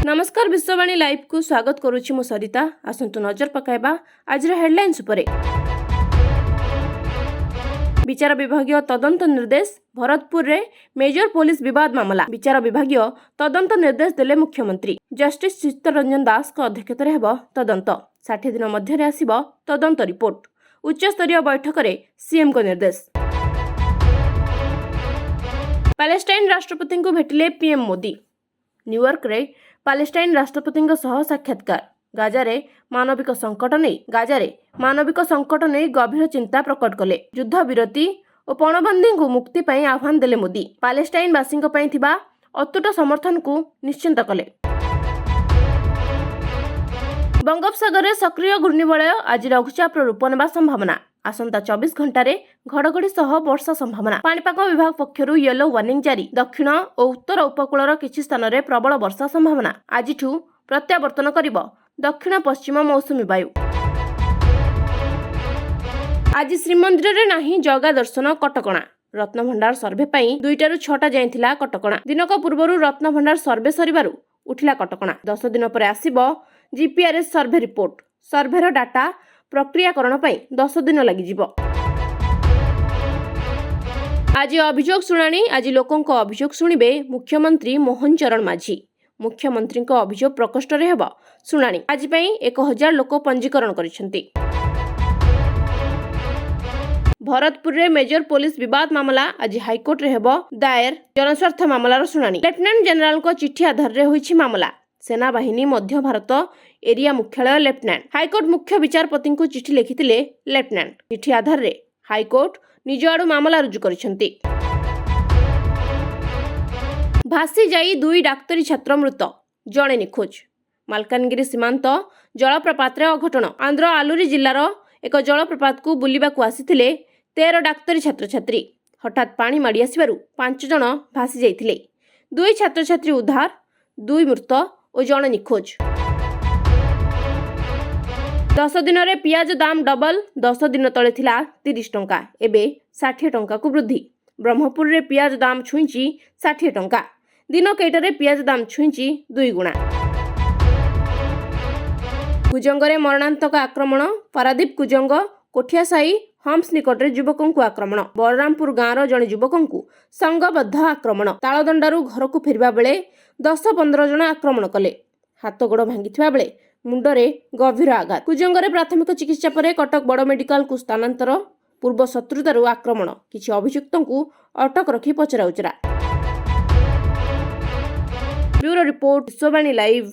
नमस्कार विश्ववाणी लाइव को स्वागत करुछि मो सरिता। आसंतु नजर पकाइबा आज हेडलाइंस उपरे। विचार विभागीय तदंत निर्देश भरतपुर रे मेजर पुलिस विवाद मामला। विचार विभागीय तदंत निर्देश देले मुख्यमंत्री। जस्टिस चित्तरंजन दास को अध्यक्षतार हेब तदंत। 60 दिन मध्य आसिब तदंत रिपोर्ट। उच्च स्तरीय बैठक रे सीएम को निर्देश। पैलेस्टाइन राष्ट्रपति को भेटिले पीएम मोदी। न्यूयॉर्क रे पैलेस्टाइन राष्ट्रपति सह साक्षात्कार। गाजारे मानविक संकट नहीं गभीर चिंता प्रकट कले। युद्ध विरति और पणबंदी को मुक्ति पाई आह्वान देले मोदी। पैलेस्टाइन वासी थिबा अतुट समर्थन को निश्चिंत कले। बंगोपसागर सक्रिय घूर्णिवलय आज लघुचाप रूप नेबा संभावना। आसंता 24 घंटे घड़घड़ी सह वर्षा संभावना। पाणीपाग विभाग पक्षरु येलो वार्निंग जारी। दक्षिण और उत्तर उपकूलर किछि स्थान रे प्रबल वर्षा संभावना। आजिठु प्रत्यावर्तन करिब दक्षिण पश्चिम मौसुमी वायु। आज श्रीमंदिर रे नाही जगा दर्शन कटकणा। रत्नभंडार सर्वे पाई 2टारू 6टा जाइथिला कटकणा। दिनक पूर्वरु रत्नभंडार सर्वे सरिबारु उठिला कटकणा। 10 दिन पर आसीबो जीपीआरएस सर्वे रिपोर्ट। सर्वेर डाटा प्रक्रियाकरण पाई 10 दिन लगी जिवो। आज अभियोग शुणाणी। आज लोकों अभियोग शुणिबे मुख्यमंत्री मोहन चरण माझी। मुख्यमंत्री अभियोग प्रकोष्ठ रे हेबो शुणाणी। आज पई 1000 लोक पंजीकरण करिसेंती। भरतपुर रे मेजर पुलिस विवाद मामला आज हाईकोर्ट रे हेबो दायर। जनस्वार्थ मामलार शुणाणी। लेफ्टिनेंट जनरल को चिट्ठी आधार रे होईछि मामला। सेना बाहिनी मध्य भारत एरिया मुख्यालय लेफ्टिनेंट। हाईकोर्ट मुख्य विचारपति को चिट्ठी लिखिथिले लेफ्टिनेंट। चिट्ठी आधार रे हाईकोर्ट निज आडू मामला रुजु करिसेंती। भासी जाई 2 डाक्तरी छात्र मृत, जणे निखोज। मालकानगिरी सीमांत जलप्रपात रे अघटन। आंध्र आलुरी जिल्लार एक जलप्रपात को बुलिबा को आसीथिले 13 डाक्तरी छात्र छात्री। हठात पानी माड़ी आसिबारु 5 जण भासी जाइथिले। 2 छात्र छात्री उद्धार, 2 मृत और जणे निखोज। 10 दिन रे पियाज दाम डबल। 10 दिन तले थिला 30 टंका, एबे 60 टंका को वृद्धि। ब्रह्मपुर रे पियाज दाम छुईची 60 टंका। दिन केटरे पियाज दाम छुईची 2 गुणा। कुजंगरे मरणांतक आक्रमण। पारादीप कुजंग कोठियासाई हम्स निकटरे युवकों को आक्रमण। बलरामपुर गाँवर जड़े युवकों को संगबद्ध आक्रमण। तालदंडारू घर को फेरवा बेले 10-15 जन आक्रमण कले। हाथ गोड़ भांगी बेले मुंडरे गभीर आघात। कुजंगरे प्राथमिक चिकित्सा पर कटक बड़ मेडिकल को स्थानांतर। पूर्व शत्रुतारू आक्रमण। किछि अभियुक्तों को अटक रखी पचरा उचरा। Bureau report Vishwavani live.